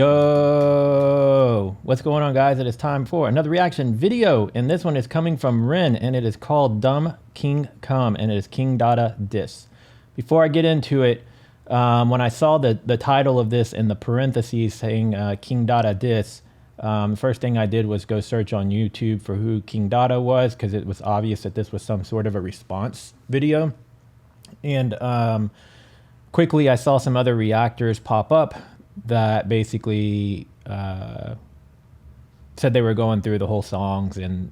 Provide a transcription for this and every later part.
Yo, what's going on, guys? It is time for another reaction video, and this one is coming from Ren, and it is called Dumb King Come, and it is King Dotta Diss. Before I get into it, when I saw the title of this in the parentheses saying King Dotta Diss, the first thing I did was go search on YouTube for who King Dotta was, because it was obvious that this was some sort of a response video. And quickly I saw some other reactors pop up that basically said they were going through the whole songs and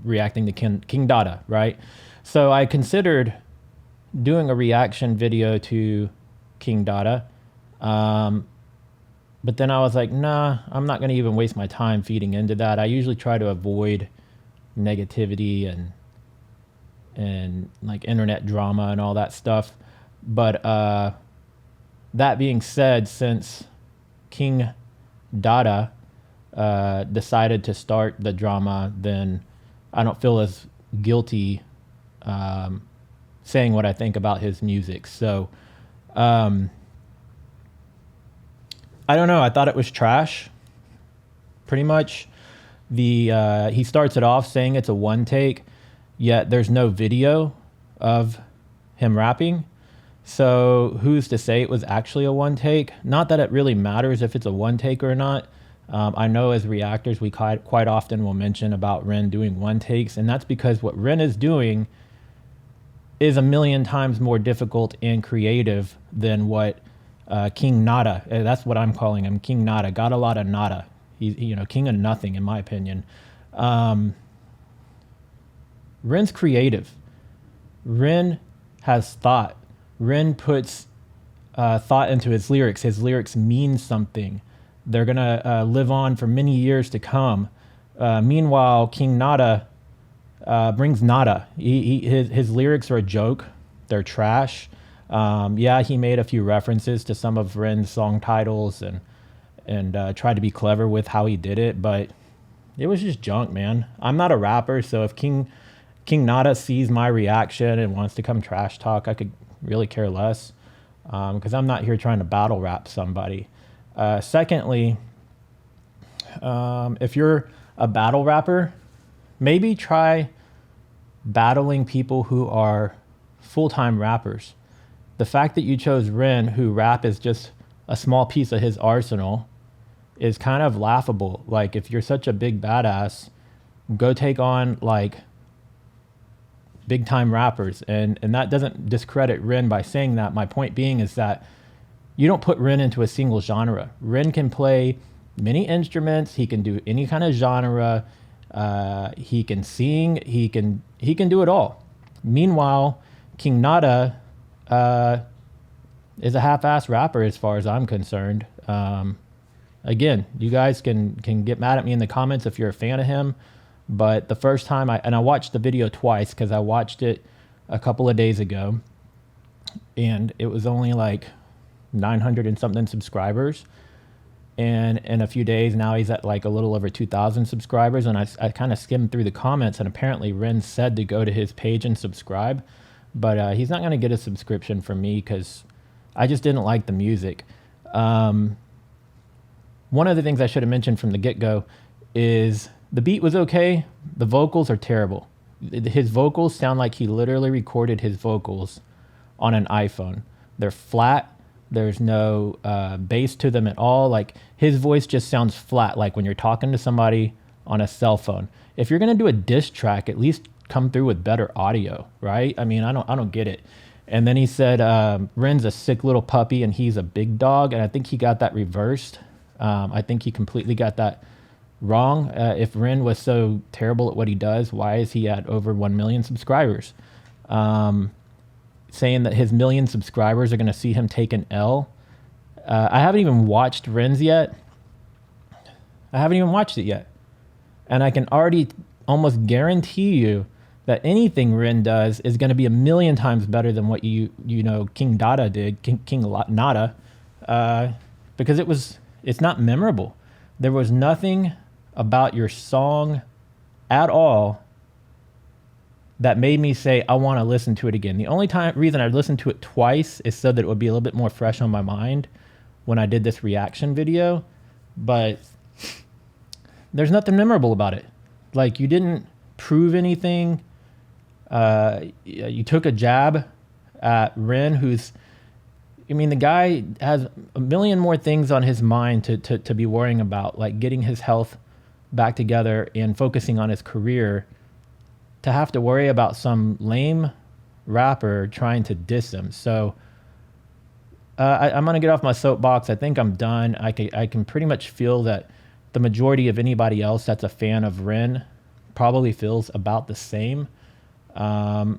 reacting to King Dotta, right? So I considered doing a reaction video to King Dotta, but then I was like, nah, I'm not going to even waste my time feeding into that. I usually try to avoid negativity and like internet drama and all that stuff. But that being said, since King Dotta decided to start the drama, then I don't feel as guilty saying what I think about his music. So I don't know. I thought it was trash. Pretty much. He starts it off saying it's a one take, yet there's no video of him rapping. So who's to say it was actually a one take? Not that it really matters if it's a one take or not. I know as reactors, we quite often will mention about Ren doing one takes, and that's because what Ren is doing is a million times more difficult and creative than what King Nada, that's what I'm calling him, King Nada, got a lot of nada. He's, you know, king of nothing, in my opinion. Ren's creative. Ren has thought. Ren puts thought into his lyrics. His lyrics mean something. They're going to live on for many years to come. Meanwhile, King Nada brings nada. His lyrics are a joke. They're trash. Yeah, he made a few references to some of Ren's song titles and tried to be clever with how he did it, but it was just junk, man. I'm not a rapper, so if King Nada sees my reaction and wants to come trash talk, I could really care less, because I'm not here trying to battle rap somebody. Secondly, if you're a battle rapper, maybe try battling people who are full-time rappers. The fact that you chose Ren, who rap is just a small piece of his arsenal, is kind of laughable. Like, if you're such a big badass, go take on like big time rappers, and that doesn't discredit Ren by saying that. My point being is that you don't put Ren into a single genre. Ren can play many instruments. He can do any kind of genre. He can sing. He can do it all. Meanwhile, King Nada is a half-ass rapper as far as I'm concerned. Again, you guys can get mad at me in the comments if you're a fan of him. But the first time I watched the video twice, because I watched it a couple of days ago, and it was only like 900 and something subscribers. And in a few days now he's at like a little over 2,000 subscribers. And I kind of skimmed through the comments, and apparently Ren said to go to his page and subscribe, but he's not going to get a subscription from me because I just didn't like the music. One of the things I should have mentioned from the get-go is the beat was okay. The vocals are terrible. His vocals sound like he literally recorded his vocals on an iPhone. They're flat. There's no bass to them at all. Like, his voice just sounds flat, like when you're talking to somebody on a cell phone. If you're gonna do a diss track, at least come through with better audio, right? I mean, I don't get it. And then he said Ren's a sick little puppy and he's a big dog, and I think he got that reversed. I think he completely got that wrong. If Ren was so terrible at what he does, why is he at over 1 million subscribers? Saying that his 1 million subscribers are going to see him take an L. I haven't even watched Ren's yet. I haven't even watched it yet. And I can already almost guarantee you that anything Ren does is going to be 1 million times better than what you know King Dotta did, King Nada, because it's not memorable. There was nothing about your song at all that made me say, I want to listen to it again. The only reason I listened to it twice is so that it would be a little bit more fresh on my mind when I did this reaction video. but there's nothing memorable about it. Like, you didn't prove anything. You took a jab at Ren, who's, I mean, the guy has a million more things on his mind to be worrying about, like getting his health back together and focusing on his career, to have to worry about some lame rapper trying to diss him. So I'm going to get off my soapbox. I think I'm done. I can pretty much feel that the majority of anybody else that's a fan of Ren probably feels about the same. And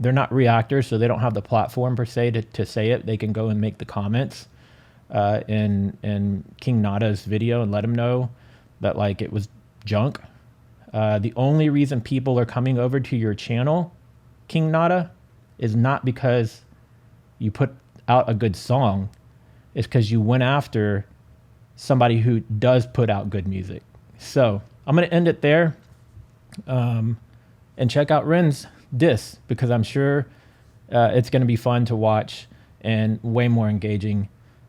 they're not reactors, so they don't have the platform per se to say it. They can go and make the comments in King Nada's video and let him know that, like, it was junk. The only reason people are coming over to your channel, King Nada, is not because you put out a good song. It's because you went after somebody who does put out good music. So I'm going to end it there, and check out Ren's diss, because I'm sure it's going to be fun to watch and way more engaging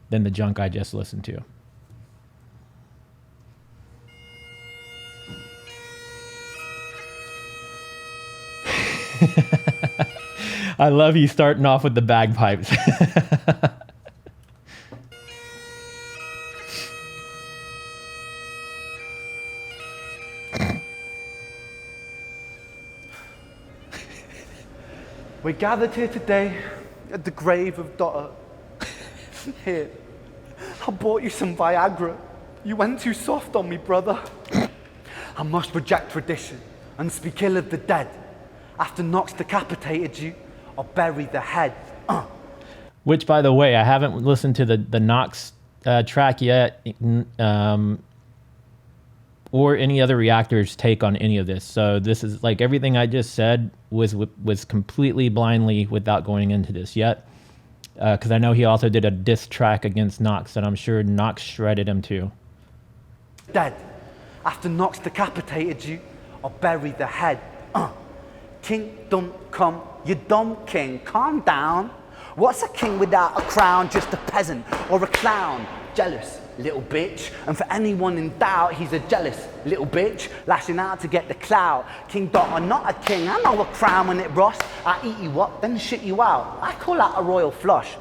than the junk I just listened to. I love you starting off with the bagpipes. We're gathered here today at the grave of Dotta. Here, I bought you some Viagra. You went too soft on me, brother. I must reject tradition and speak ill of the dead. After Knox decapitated you, I'll bury the head. Which, by the way, I haven't listened to the Knox track yet, or any other reactors' take on any of this. So this is, like, everything I just said was completely blindly without going into this yet. Because I know he also did a diss track against Knox, and I'm sure Knox shredded him too. Dead. After Knox decapitated you, I'll bury the head. King don't come, you dumb king, calm down. What's a king without a crown? Just a peasant or a clown. Jealous, little bitch. And for anyone in doubt, he's a jealous little bitch, lashing out to get the clout. King Dotta, not a king. I know a crown when it rusts. I eat you up, then shit you out. I call that a royal flush.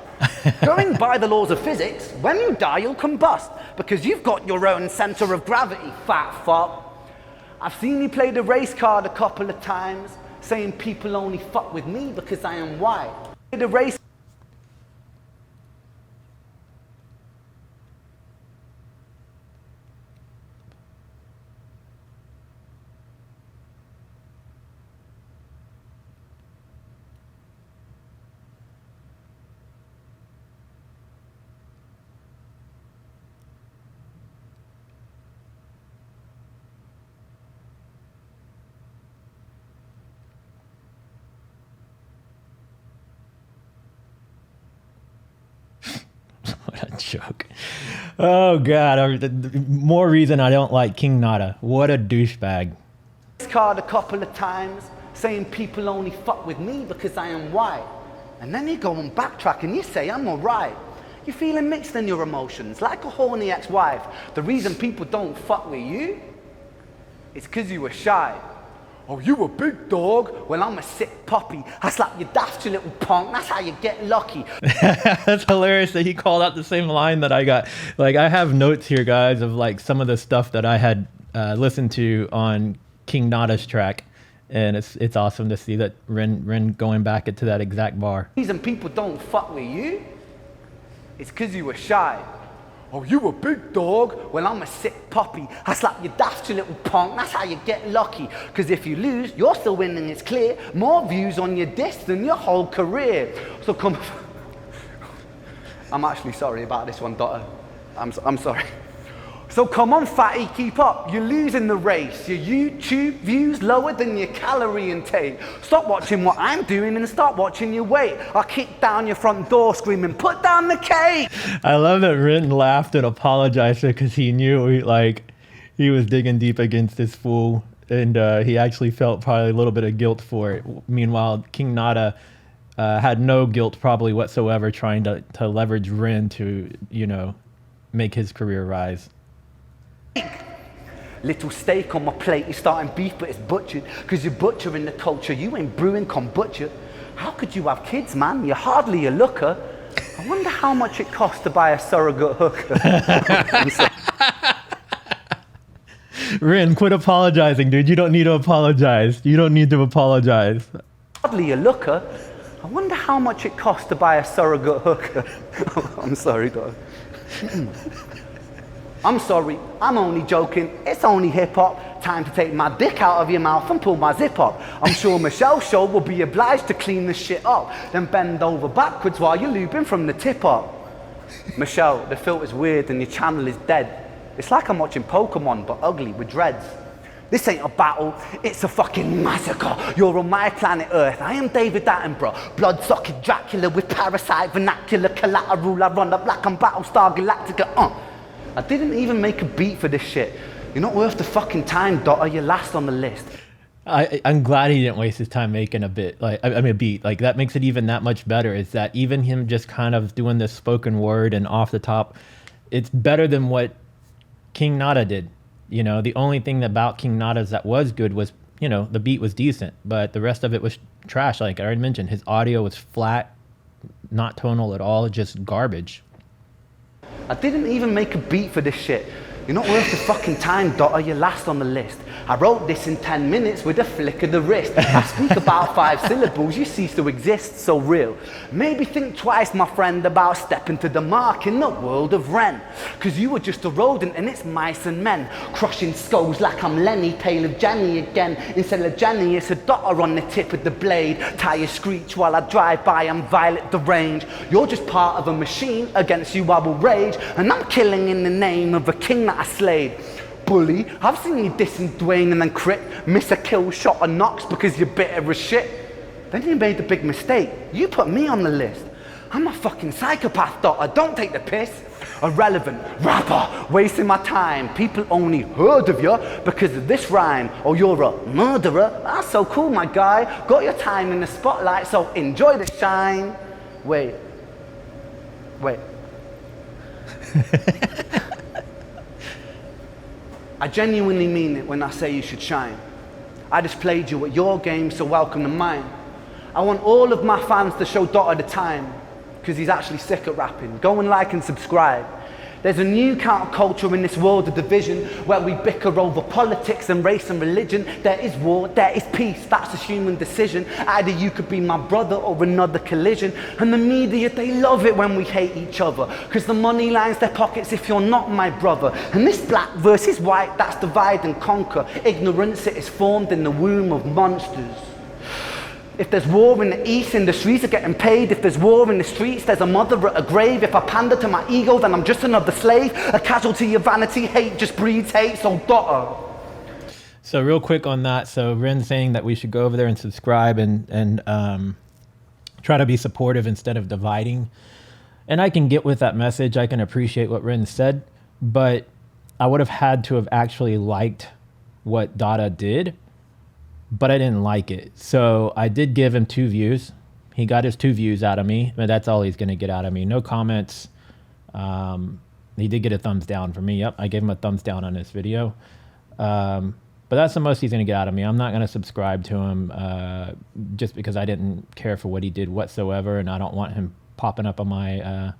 Going by the laws of physics, when you die, you'll combust, because you've got your own center of gravity, fat fuck. I've seen you play the race card a couple of times, saying people only fuck with me because I am white. The race. What a joke. Oh, God. More reason I don't like King Nada. What a douchebag. Card a couple of times, saying people only fuck with me because I am white. And then you go and backtrack and you say I'm alright. You're feeling mixed in your emotions, like a horny ex-wife. The reason people don't fuck with you is because you were shy. Oh, you a big dog? Well, I'm a sick puppy. I slap you daft, you little punk. That's how you get lucky. That's hilarious that he called out the same line that I got. Like, I have notes here, guys, of like some of the stuff that I had listened to on King Nada's track. And it's awesome to see that Ren going back into that exact bar. The reason people don't fuck with you is because you were shy. Oh, you a big dog? Well, I'm a sick puppy. I slap you daft, you little punk. That's how you get lucky. Because if you lose, you're still winning, it's clear. More views on your diss than your whole career. So come... I'm actually sorry about this one, Dotta. I'm sorry. So come on, fatty, keep up. You're losing the race. Your YouTube views lower than your calorie intake. Stop watching what I'm doing and start watching your weight. I'll kick down your front door screaming, put down the cake. I love that Ren laughed and apologized because he knew he was digging deep against this fool. And he actually felt probably a little bit of guilt for it. Meanwhile, King Nada had no guilt probably whatsoever, trying to leverage Ren to, make his career rise. Little steak on my plate, you're starting beef but it's butchered, because you're butchering the culture, you ain't brewing kombucha. How could you have kids, man? You're hardly a looker. I wonder how much it costs to buy a surrogate hooker. Rin, quit apologizing, dude. You don't need to apologize. You don't need to apologize. Hardly a looker. I wonder how much it costs to buy a surrogate hooker. I'm sorry, dog. I'm sorry, I'm only joking. It's only hip-hop. Time to take my dick out of your mouth and pull my zip up. I'm sure Michelle's show will be obliged to clean this shit up, then bend over backwards while you're lubing from the tip up. Michelle, the filter's weird and your channel is dead. It's like I'm watching Pokemon, but ugly with dreads. This ain't a battle, it's a fucking massacre. You're on my planet Earth, I am David Attenborough. Blood-sucking Dracula with parasite vernacular collateral. I run up like I'm Battlestar Galactica. I didn't even make a beat for this shit. You're not worth the fucking time, Dotta, you're last on the list. I'm glad he didn't waste his time making a bit, like, I mean a beat. Like, that makes it even that much better, is that even him just kind of doing this spoken word and off the top, it's better than what King Nada did. You know, the only thing about King Nada's that was good was, you know, the beat was decent, but the rest of it was trash. Like I already mentioned, his audio was flat, not tonal at all, just garbage. I didn't even make a beat for this shit. You're not worth the fucking time, Dotta, you're last on the list. I wrote this in 10 minutes with a flick of the wrist. I speak about 5 syllables, you cease to exist, so real. Maybe think twice, my friend, about stepping to the mark in the world of Ren. Cause you were just a rodent and it's mice and men. Crushing skulls like I'm Lenny, pale of Jenny again. Instead of Jenny, it's a Dotta on the tip of the blade. Tires screech while I drive by, I'm Violet the Range. You're just part of a machine, against you I will rage. And I'm killing in the name of a king that I slayed. Bully, I've seen you dissing Dwayne and then crit, miss a kill shot or knocks because you're bitter as shit. Then you made the big mistake. You put me on the list. I'm a fucking psychopath, Dotta, don't take the piss. Irrelevant rapper, wasting my time. People only heard of you because of this rhyme. Or you're a murderer. That's so cool, my guy. Got your time in the spotlight, so enjoy the shine. Wait. I genuinely mean it when I say you should shine. I just played you at your game, so welcome to mine. I want all of my fans to show Dotta the time, because he's actually sick at rapping. Go and like and subscribe. There's a new counterculture in this world of division where we bicker over politics and race and religion. There is war, there is peace, that's a human decision. Either you could be my brother or another collision. And the media, they love it when we hate each other, because the money lines their pockets if you're not my brother. And this black versus white, that's divide and conquer. Ignorance, it is formed in the womb of monsters. If there's war in the east, industries are getting paid. If there's war in the streets, there's a mother at a grave. If I pander to my ego, then I'm just another slave. A casualty of vanity, hate just breeds hate, so Dotta. So real quick on that, so Rin's saying that we should go over there and subscribe and try to be supportive instead of dividing. And I can get with that message. I can appreciate what Rin said, but I would have had to have actually liked what Dotta did, but I didn't like it. So I did give him 2 views. He got his 2 views out of me, but that's all he's going to get out of me. No comments. He did get a thumbs down for me. Yep, I gave him a thumbs down on this video. But that's the most he's going to get out of me. I'm not going to subscribe to him just because I didn't care for what he did whatsoever, and I don't want him popping up on my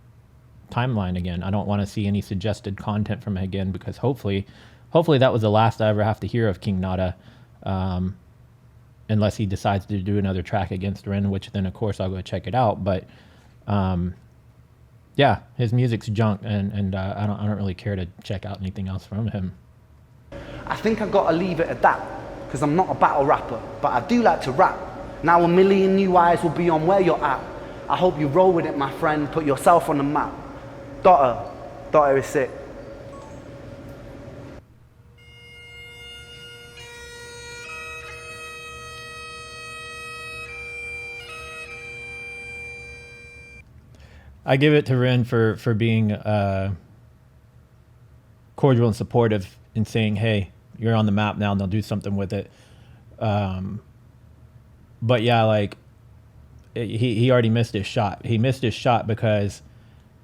timeline again. I don't want to see any suggested content from him again, because hopefully that was the last I ever have to hear of King Nada. Unless he decides to do another track against Ren, which then of course I'll go check it out. But yeah, his music's junk, and I don't really care to check out anything else from him. I think I've got to leave it at that, because I'm not a battle rapper, but I do like to rap. Now 1 million new eyes will be on where you're at. I hope you roll with it, my friend, put yourself on the map. Dotta is sick. I give it to Ren for being cordial and supportive and saying, hey, you're on the map now and they'll do something with it. But yeah, like he already missed his shot. He missed his shot because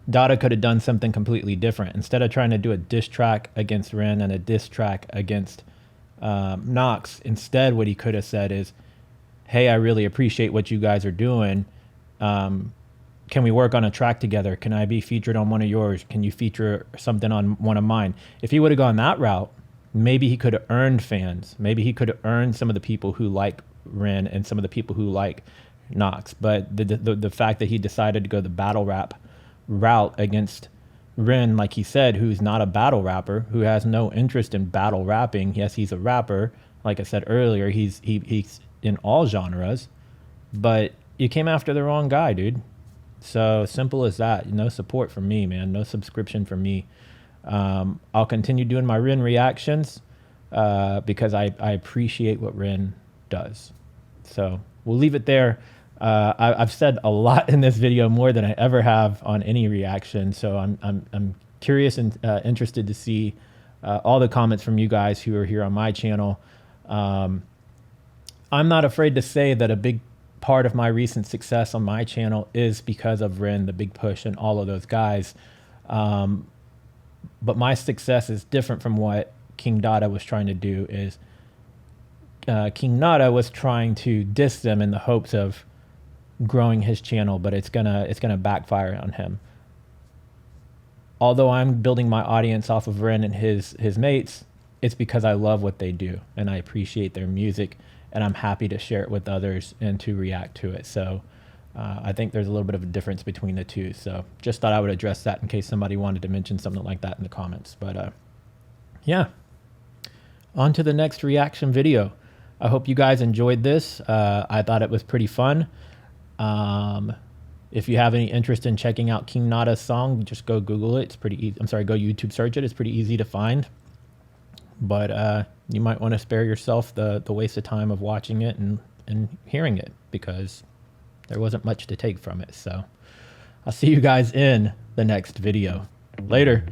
Dotta could have done something completely different. Instead of trying to do a diss track against Ren and a diss track against Knox, instead what he could have said is, hey, I really appreciate what you guys are doing. Can we work on a track together? Can I be featured on one of yours? Can you feature something on one of mine? If he would have gone that route, maybe he could have earned fans. Maybe he could have earned some of the people who like Ren and some of the people who like Knox. But the fact that he decided to go the battle rap route against Ren, like he said, who's not a battle rapper, who has no interest in battle rapping. Yes, he's a rapper. Like I said earlier, he's in all genres, but you came after the wrong guy, dude. So simple as that. No support from me, man. No subscription from me. I'll continue doing my Ren reactions because I appreciate what Ren does. So we'll leave it there. I've said a lot in this video, more than I ever have on any reaction. So I'm curious and interested to see all the comments from you guys who are here on my channel. I'm not afraid to say that a big part of my recent success on my channel is because of Ren, the Big Push, and all of those guys. But my success is different from what King Dotta was trying to do. Is King Dotta was trying to diss them in the hopes of growing his channel, but it's gonna backfire on him. Although I'm building my audience off of Ren and his mates, it's because I love what they do and I appreciate their music, and I'm happy to share it with others and to react to it. So I think there's a little bit of a difference between the two. So just thought I would address that in case somebody wanted to mention something like that in the comments. But yeah, on to the next reaction video. I hope you guys enjoyed this. I thought it was pretty fun. If you have any interest in checking out King Dotta's song, just go Google it. It's pretty easy. I'm sorry, go YouTube search it. It's pretty easy to find. But you might want to spare yourself the waste of time of watching it and hearing it, because there wasn't much to take from it. So I'll see you guys in the next video. Later.